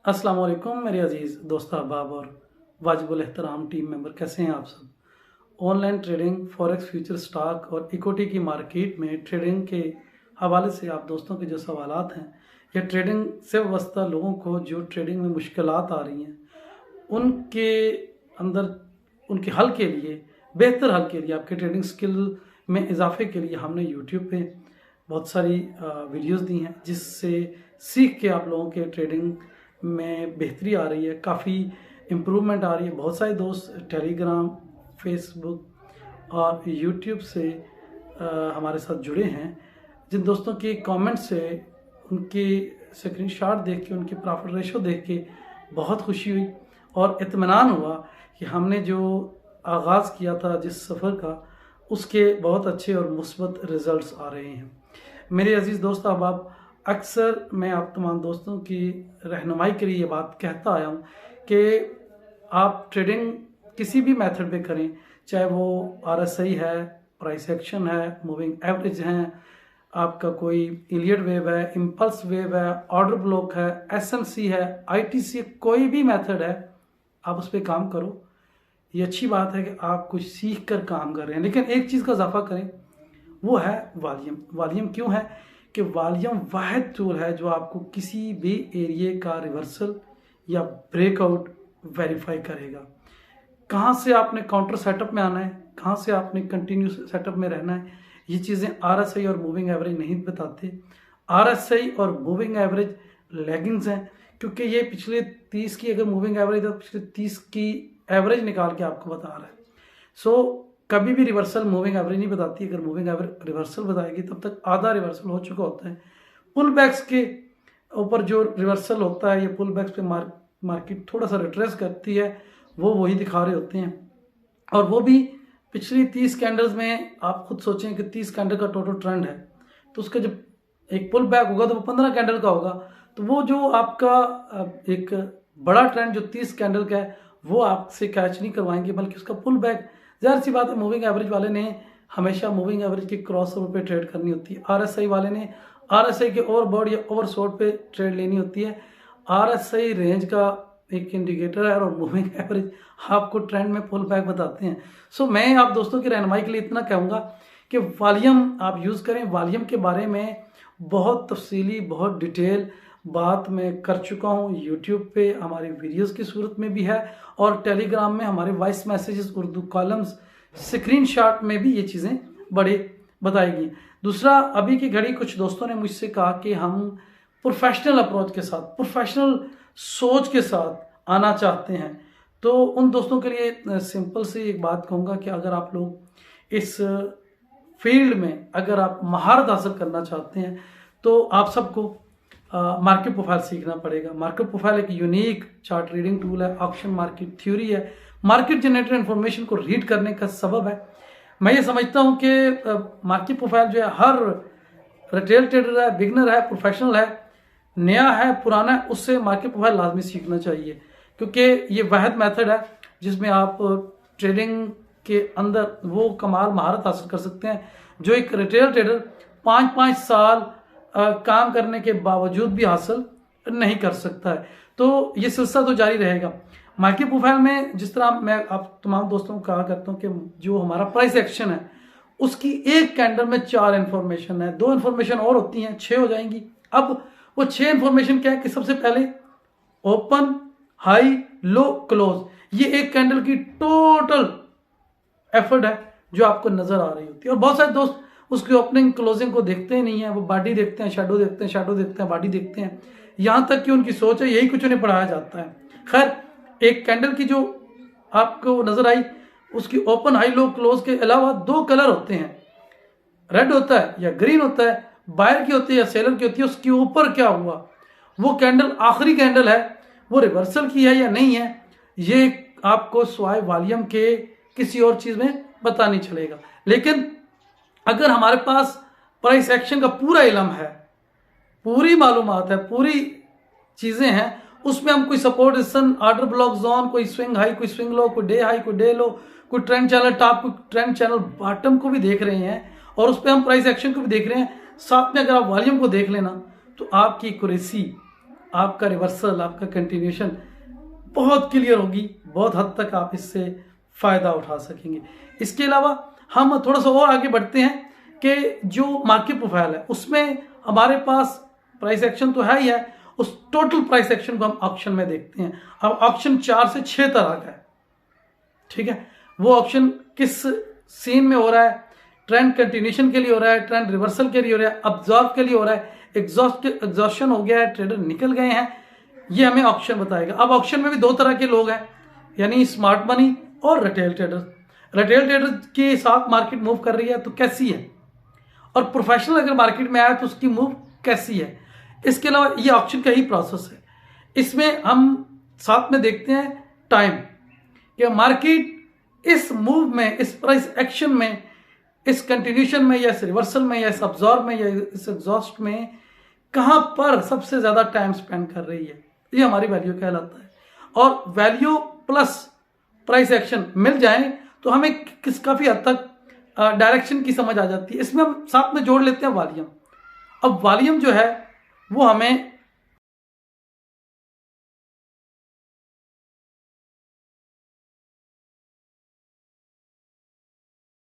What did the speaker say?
अस्सलाम वालेकुम मेरे अजीज़ दोस्त अहबाब और वाजिबुल एहतराम टीम मेंबर, कैसे हैं आप सब। Online trading, forex, future, stock और इक्विटी की मार्केट में ट्रेडिंग के हवाले से आप दोस्तों के जो सवालात हैं या ट्रेडिंग से वाबस्ता लोगों को जो ट्रेडिंग में मुश्किलात आ रही हैं उनके अंदर उनके हल के लिए, बेहतर हल के लिए, आपके ट्रेडिंग स्किल में इजाफे के लिए हमने यूट्यूब पे बहुत सारी वीडियोस दी हैं जिससे सीख के आप लोगों के ट्रेडिंग में बेहतरी आ रही है, काफ़ी इम्प्रूवमेंट आ रही है। बहुत सारे दोस्त टेलीग्राम, फेसबुक और यूट्यूब से हमारे साथ जुड़े हैं, जिन दोस्तों के कमेंट से उनके स्क्रीनशॉट देख के, उनकी प्रॉफिट रेशो देख के बहुत खुशी हुई और इत्मीनान हुआ कि हमने जो आगाज़ किया था जिस सफ़र का, उसके बहुत अच्छे और मुस्बत रिज़ल्ट्स आ रहे हैं। मेरे अजीज़ दोस्त अहबाब, अक्सर मैं आप तमाम दोस्तों की रहनुमाई के लिए ये बात कहता आया हूँ कि आप ट्रेडिंग किसी भी मेथड पे करें, चाहे वो RSI है, प्राइस एक्शन है, मूविंग एवरेज हैं, आपका कोई इलियट वेव है, इम्पल्स वेव है, ऑर्डर ब्लॉक है, SMC है, ITC, कोई भी मेथड है, आप उस पर काम करो। ये अच्छी बात है कि आप कुछ सीख कर काम कर रहे हैं, लेकिन एक चीज़ का इजाफा करें, वो है वॉल्यूम। वॉल्यूम क्यों है कि वॉल्यूम वाहिद टूल है जो आपको किसी भी एरिया का रिवर्सल या ब्रेकआउट वेरीफाई करेगा। कहाँ से आपने काउंटर सेटअप में आना है, कहाँ से आपने कंटिन्यू सेटअप में रहना है, ये चीज़ें RSI और मूविंग एवरेज नहीं बताते। RSI और मूविंग एवरेज लेगिंग्स हैं, क्योंकि ये पिछले 30 की अगर मूविंग एवरेज है तो पिछले 30 की एवरेज निकाल के आपको बता रहा है। सो कभी भी रिवर्सल मूविंग एवरेज नहीं बताती। अगर मूविंग एवरेज रिवर्सल बताएगी तब तक आधा रिवर्सल हो चुका होता है। पुल बैक्स के ऊपर जो रिवर्सल होता है, ये पुल बैक्स पे मार्केट थोड़ा सा रिट्रेस करती है, वो वही दिखा रहे होते हैं, और वो भी पिछली 30 कैंडल्स में। आप खुद सोचें कि 30 कैंडल का टोटल ट्रेंड है, तो उसका जब एक पुल बैक होगा तो वो 15 कैंडल का होगा। तो वो जो आपका एक बड़ा ट्रेंड जो 30 कैंडल का है, वो आपसे कैच नहीं करवाएंगे, बल्कि उसका पुल बैक। ज़ाहिर सी बात है, मूविंग एवरेज वाले ने हमेशा मूविंग एवरेज के क्रॉस ओवर पे ट्रेड करनी होती है। RSI वाले ने RSI के ओवरबॉट या ओवरसोट पे ट्रेड लेनी होती है। RSI रेंज का एक इंडिकेटर है और मूविंग एवरेज आपको ट्रेंड में पुल बैक बताते हैं। सो मैं आप दोस्तों की रहनुमाई के लिए इतना कहूँगा कि वॉल्यूम आप यूज़ करें। वॉल्यूम के बारे में बहुत तफसीली, बहुत डिटेल बात मैं कर चुका हूँ। यूट्यूब पे हमारी वीडियोस की सूरत में भी है, और टेलीग्राम में हमारे voice messages, Urdu columns, screenshot में भी ये चीज़ें बड़े बताएगी। दूसरा, अभी की घड़ी कुछ दोस्तों ने मुझसे कहा कि हम प्रोफेशनल अप्रोच के साथ, प्रोफेशनल सोच के साथ आना चाहते हैं। तो उन दोस्तों के लिए सिंपल सी एक बात कहूँगा कि अगर आप लोग इस फील्ड में अगर आप महारत हासिल करना चाहते हैं तो आप सबको मार्केट प्रोफाइल सीखना पड़ेगा। मार्केट प्रोफाइल एक यूनिक चार्ट रीडिंग टूल है, ऑप्शन मार्केट थ्योरी है, मार्केट जनरेटेड इन्फॉर्मेशन को रीड करने का सबब है। मैं ये समझता हूँ कि मार्केट प्रोफाइल जो है, हर रिटेल ट्रेडर है, बिगनर है, प्रोफेशनल है, नया है, पुराना है, उससे मार्केट प्रोफाइल लाजमी सीखना चाहिए, क्योंकि ये वाहिद मेथड है जिसमें आप ट्रेडिंग के अंदर वो कमाल महारत हासिल कर सकते हैं जो एक रिटेल ट्रेडर 5-5 साल काम करने के बावजूद भी हासिल नहीं कर सकता है। तो ये सिलसिला तो जारी रहेगा। मार्केट प्रोफाइल में जिस तरह मैं आप तमाम दोस्तों को कहा करता हूँ कि जो हमारा प्राइस एक्शन है, उसकी एक कैंडल में 4 इन्फॉर्मेशन है, 2 इन्फॉर्मेशन और होती हैं, 6 हो जाएंगी। अब वो 6 इन्फॉर्मेशन क्या है कि सबसे पहले ओपन, हाई, लो, क्लोज, ये एक कैंडल की टोटल एफर्ट है जो आपको नजर आ रही होती है। और बहुत सारे दोस्त उसकी ओपनिंग क्लोजिंग को देखते ही नहीं है, वो बॉडी देखते हैं, शैडो देखते हैं, शैडो देखते हैं, बॉडी देखते हैं, यहाँ तक कि उनकी सोच है यही कुछ उन्हें पढ़ाया जाता है। खैर, एक कैंडल की जो आपको नजर आई, उसकी ओपन, हाई, लो, क्लोज के अलावा 2 कलर होते हैं, रेड होता है या ग्रीन होता है, बायर की होती है या सेलर की होती है। उसके ऊपर क्या हुआ, वो कैंडल आखिरी कैंडल है, वो रिवर्सल की है या नहीं है, ये आपको स्वाय वॉल्यूम के किसी और चीज में पता नहीं चलेगा। लेकिन अगर हमारे पास प्राइस एक्शन का पूरा इल्म है, पूरी मालूमात है, पूरी चीजें हैं, उसमें हम कोई support resistance, order block zone, कोई स्विंग हाई, कोई स्विंग लो, कोई डे हाई, कोई डे लो, कोई ट्रेंड चैनल टॉप, कोई ट्रेंड चैनल बॉटम को भी देख रहे हैं, और उस पर हम प्राइस एक्शन को भी देख रहे हैं। साथ में अगर आप वॉल्यूम को देख लेना तो आपकी एक्यूरेसी आपका रिवर्सल, आपका कंटिन्यूशन बहुत क्लियर होगी, बहुत हद तक आप इससे फ़ायदा उठा सकेंगे। इसके अलावा हम थोड़ा सा और आगे बढ़ते हैं कि जो मार्केट प्रोफाइल है उसमें हमारे पास प्राइस एक्शन तो है ही है, उस टोटल प्राइस एक्शन को हम ऑप्शन में देखते हैं। अब ऑप्शन 4 से 6 तरह का है, ठीक है। वो ऑप्शन किस सीन में हो रहा है, ट्रेंड कंटिन्यूशन के लिए हो रहा है, ट्रेंड रिवर्सल के लिए हो रहा है, अब्जॉर्ब के लिए हो रहा है, एग्जॉस्शन हो गया है, ट्रेडर निकल गए हैं, ये हमें ऑप्शन बताएगा। अब ऑप्शन में भी 2 तरह के लोग हैं, यानी स्मार्ट मनी और रिटेल ट्रेडर। रिटेल ट्रेडर के साथ मार्केट मूव कर रही है तो कैसी है, और प्रोफेशनल अगर मार्केट में आया तो उसकी मूव कैसी है। इसके अलावा ये ऑप्शन का ही प्रोसेस है। इसमें हम साथ में देखते हैं टाइम, कि मार्केट इस मूव में, इस प्राइस एक्शन में, इस कंटिन्यूशन में या इस रिवर्सल में या इस अब्जॉर्ब में या इस एग्जॉस्ट में कहां पर सबसे ज्यादा टाइम स्पेंड कर रही है, ये हमारी वैल्यू कहलाता है। और वैल्यू प्लस प्राइस एक्शन मिल जाए तो हमें काफी हद तक डायरेक्शन की समझ आ जाती है। इसमें हम साथ में जोड़ लेते हैं वॉल्यूम। अब वॉल्यूम जो है वो हमें